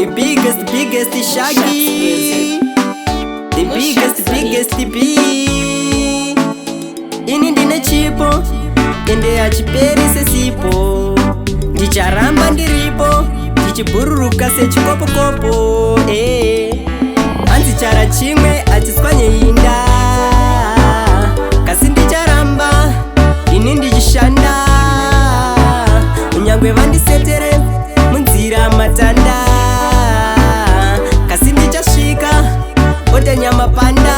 The biggest Shaggy. The biggest B. Ini ndine chipo ende achiperi sesipo. Ndicharamba ndiripo ndichibururuka sechikopokopo. Hanzi chara chimwe achiswanye inda. Kasi ndicharamba ini ndichishanda. Unyangwe vandisetere munzira matanda. Kasi ndichasvika ote nyama panda.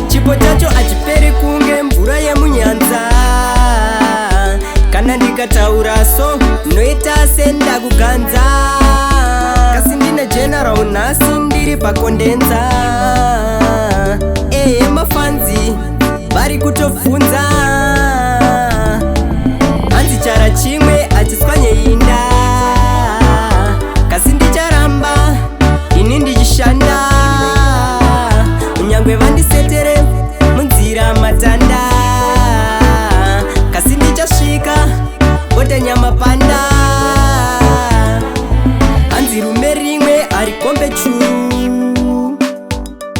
Chipo chacho achiperi kunge mvura yemunyanza. Kana ndikataura so noita senda kuganza. Kasi ndine general nhasi ndiri pakondenza. Mafanzi vari kutobvunza. Hanzi chara chimwe achiswanye inda. Kasi ndicharamba ini ndichishanda. Unyangwe vandisetere munzira matanda. Kasi ndichasvika ote nyama panda. Hanzi rume rimwe arikombe churu.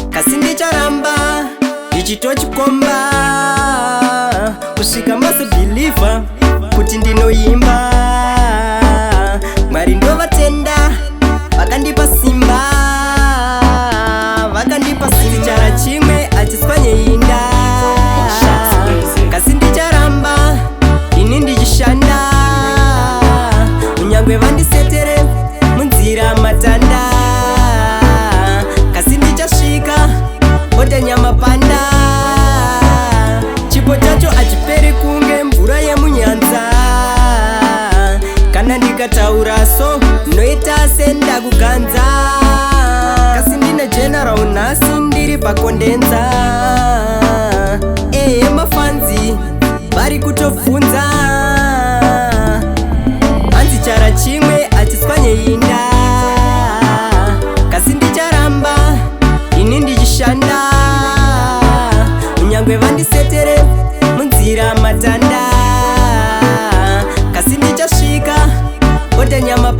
Kasi ndicharamba ndichitochikomba. Kusvika masibhiliva kuti ndinoimba. Mwari ndovatenda vakandipa simba. Chara chimwe achiswanye inda. Kasi ndicharamba ini ndichishanda. Unyangwe vandisetere munzira matanda. Kasi ndichasvika ote nyama panda. Chipo chacho achiperi kunge mvura yemunyanza. Kana ndikataura so noita senda kuganza. Kasi ndine general nhasi ndiri pakondenza. Mafanzi vari kutobvunza. Hanzi chara chimwe achiswanye inda. Kasi ndicharamba ini ndichishanda. Unyangwe vandisetere munzira matanda. Kasi ndichasvika ote nyama